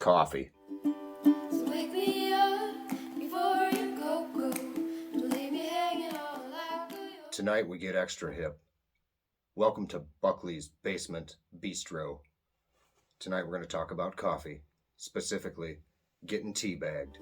Coffee. So wake me up before you go. Don't leave me hanging on like a Tonight we get extra hip. Welcome to Buckley's Basement Bistro. Tonight we're going to talk about coffee, specifically getting teabagged.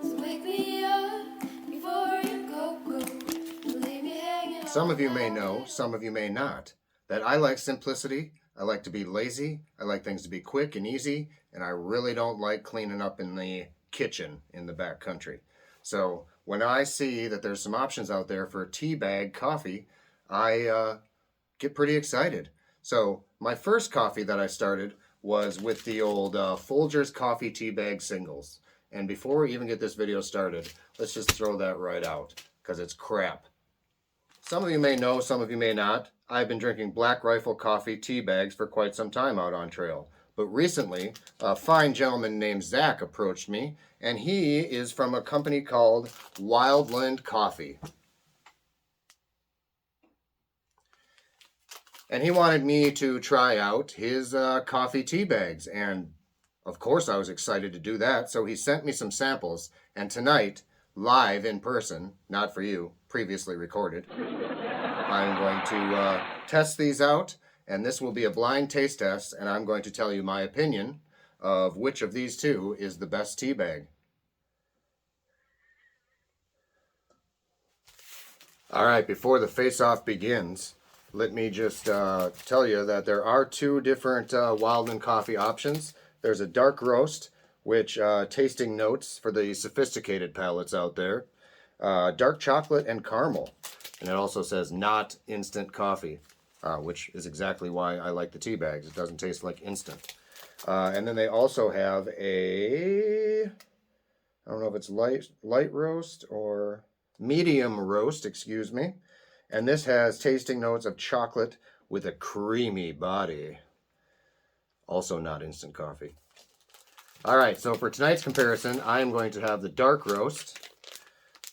So wake me up before you go. Don't leave me hanging on. Some of you may know, some of you may not, that I like simplicity. I like to be lazy. I like things to be quick and easy, and I really don't like cleaning up in the kitchen in the back country. So when I see that there's some options out there for tea bag coffee, I get pretty excited. So my first coffee that I started was with the old Folgers coffee tea bag singles. And before we even get this video started, let's just throw that right out because it's crap. Some of you may know, some of you may not. I've been drinking Black Rifle coffee tea bags for quite some time out on trail. But recently, a fine gentleman named Zach approached me, and he is from a company called Wildland Coffee. And he wanted me to try out his coffee tea bags. And of course, I was excited to do that. So he sent me some samples. And tonight, live in person, not for you, previously recorded, I'm going to test these out. And this will be a blind taste test. And I'm going to tell you my opinion of which of these two is the best tea bag. All right, before the face-off begins, let me just tell you that there are two different Wildland coffee options. There's a dark roast, which tasting notes for the sophisticated palates out there. Dark chocolate and caramel. And it also says not instant coffee, which is exactly why I like the tea bags. It doesn't taste like instant. And then they also have a, I don't know if it's light roast or medium roast, excuse me. And this has tasting notes of chocolate with a creamy body. Also not instant coffee. All right, so for tonight's comparison, I am going to have the dark roast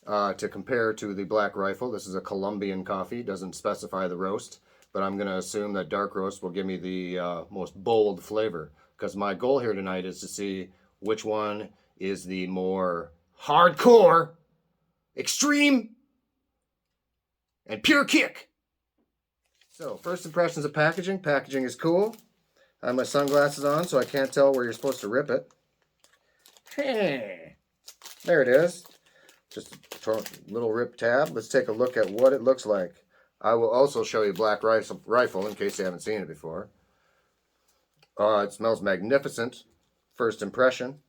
to compare to the Black Rifle. This is a Colombian coffee, doesn't specify the roast, but I'm going to assume that dark roast will give me the most bold flavor, because my goal here tonight is to see which one is the more hardcore, extreme, and pure kick. So, first impressions of packaging. Packaging is cool. I have my sunglasses on, so I can't tell where you're supposed to rip it. Hey, there it is. Just a little rip tab. Let's take a look at what it looks like. I will also show you Black Rifle in case you haven't seen it before. It smells magnificent. First impression.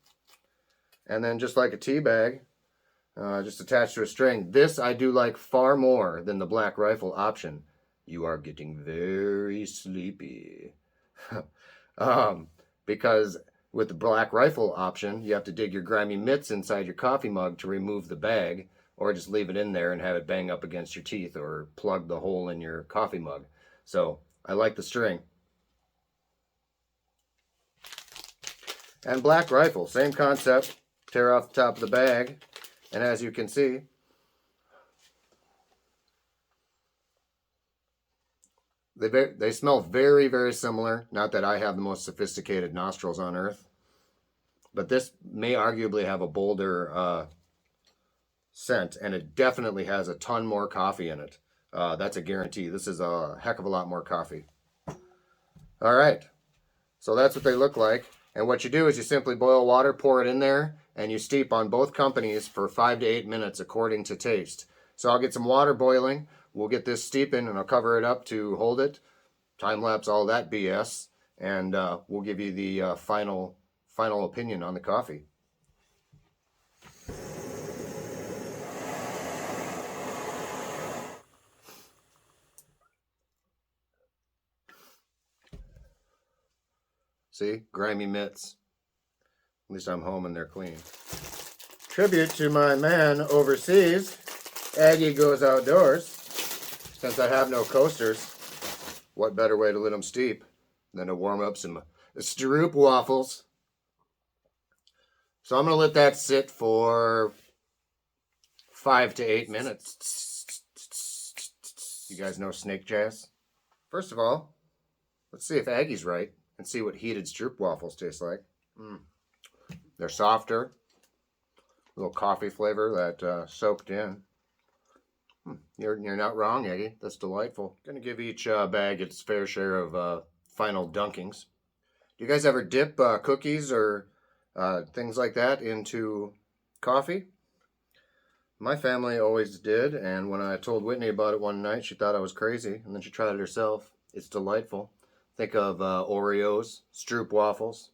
And then just like a tea bag, just attached to a string. This I do like far more than the Black Rifle option. You are getting very sleepy. Because with the Black Rifle option, you have to dig your grimy mitts inside your coffee mug to remove the bag, or just leave it in there and have it bang up against your teeth or plug the hole in your coffee mug. So I like the string. And Black Rifle, same concept. Tear off the top of the bag. And as you can see, they smell very, very similar. Not that I have the most sophisticated nostrils on earth. But this may arguably have a bolder scent. And it definitely has a ton more coffee in it. That's a guarantee. This is a heck of a lot more coffee. All right. So that's what they look like. And what you do is you simply boil water, pour it in there, and you steep on both companies for 5 to 8 minutes according to taste. So I'll get some water boiling. We'll get this steeping, and I'll cover it up to hold it. Time-lapse all that BS. And we'll give you the final opinion on the coffee. See? Grimy mitts. At least I'm home and they're clean. Tribute to my man overseas. Aggie goes outdoors. Since I have no coasters, what better way to let them steep than to warm up some stroop waffles. So I'm going to let that sit for 5 to 8 minutes. You guys know snake jazz? First of all, Let's see if Aggie's right and see what heated stroopwafels taste like. They're softer, a little coffee flavor that soaked in. You're not wrong, Aggie. That's delightful. Gonna give each bag its fair share of final dunkings. Do you guys ever dip cookies or things like that into coffee? My family always did, and when I told Whitney about it one night, she thought I was crazy, and then she tried it herself. It's delightful. Think of Oreos, stroopwafels,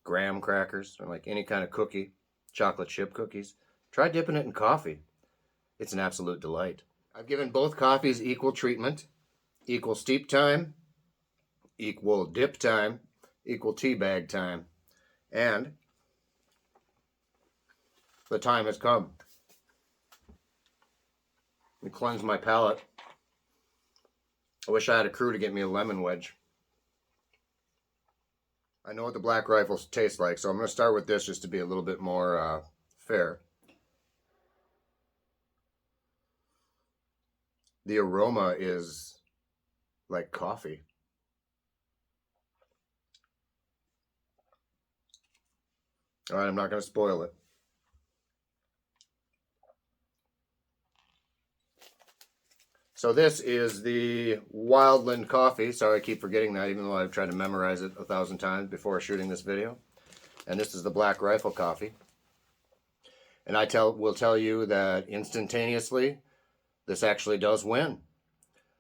graham crackers, or like any kind of cookie, chocolate chip cookies. Try dipping it in coffee. It's an absolute delight. I've given both coffees equal treatment, equal steep time, equal dip time, equal tea bag time, and the time has come. Let me cleanse my palate. I wish I had a crew to get me a lemon wedge. I know what the Black Rifles taste like, so I'm going to start with this just to be a little bit more fair. The aroma is like coffee. All right, I'm not going to spoil it. So this is the Wildland Coffee. Sorry, I keep forgetting that, even though I've tried to memorize it 1,000 times before shooting this video. And this is the Black Rifle Coffee. And I will tell you that instantaneously, this actually does win.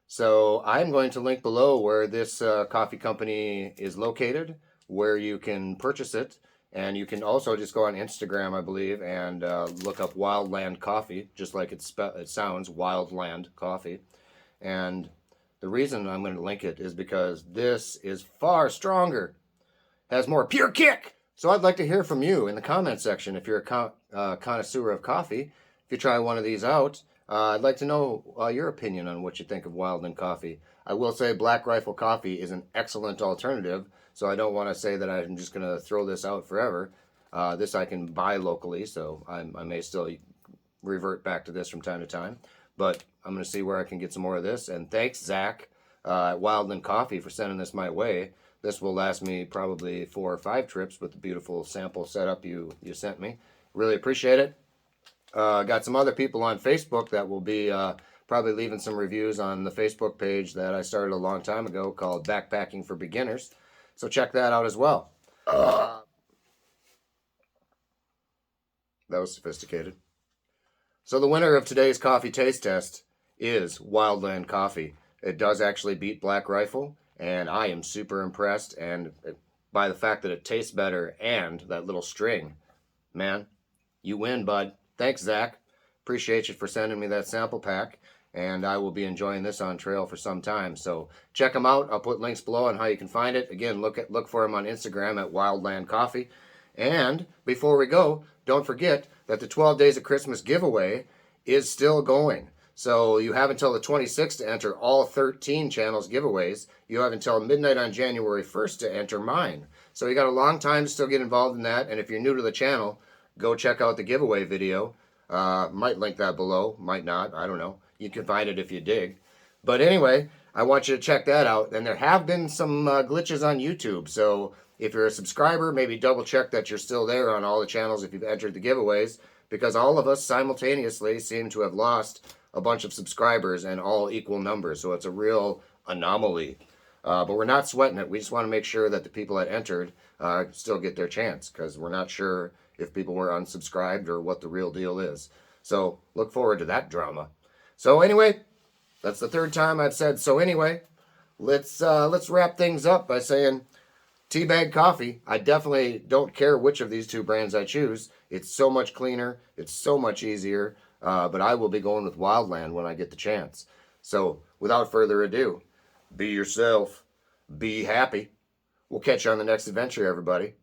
So I'm going to link below where this coffee company is located, where you can purchase it. And you can also just go on Instagram, I believe, and look up Wildland Coffee, just like it sounds, Wildland Coffee. And the reason I'm going to link it is because this is far stronger, has more pure kick. So I'd like to hear from you in the comment section if you're a connoisseur of coffee. If you try one of these out, I'd like to know your opinion on what you think of Wildland Coffee. I will say Black Rifle Coffee is an excellent alternative. So I don't want to say that I'm just going to throw this out forever. This I can buy locally, so I may still revert back to this from time to time. But I'm going to see where I can get some more of this. And thanks, Zach, at Wildland Coffee for sending this my way. This will last me probably 4 or 5 trips with the beautiful sample setup you sent me. Really appreciate it. Got some other people on Facebook that will be probably leaving some reviews on the Facebook page that I started a long time ago called Backpacking for Beginners. So check that out as well. That was sophisticated. So the winner of today's coffee taste test is Wildland Coffee. It does actually beat Black Rifle, and I am super impressed and by the fact that it tastes better and that little string. Man, you win, bud. Thanks, Zach. Appreciate you for sending me that sample pack. And I will be enjoying this on trail for some time. So check them out. I'll put links below on how you can find it. Again, look for them on Instagram at Wildland Coffee. And before we go, don't forget that the 12 Days of Christmas giveaway is still going. So you have until the 26th to enter all 13 channels giveaways. You have until midnight on January 1st to enter mine. So you got a long time to still get involved in that. And if you're new to the channel, go check out the giveaway video. Might link that below, might not, I don't know. You can find it if you dig. But anyway, I want you to check that out. And there have been some glitches on YouTube. So if you're a subscriber, maybe double check that you're still there on all the channels if you've entered the giveaways. Because all of us simultaneously seem to have lost a bunch of subscribers and all equal numbers. So it's a real anomaly. But we're not sweating it. We just want to make sure that the people that entered still get their chance. Because we're not sure if people were unsubscribed or what the real deal is. So look forward to that drama. So anyway, that's the 3rd time I've said so anyway. Let's wrap things up by saying teabag coffee. I definitely don't care which of these 2 brands I choose. It's so much cleaner. It's so much easier. But I will be going with Wildland when I get the chance. So without further ado, be yourself. Be happy. We'll catch you on the next adventure, everybody.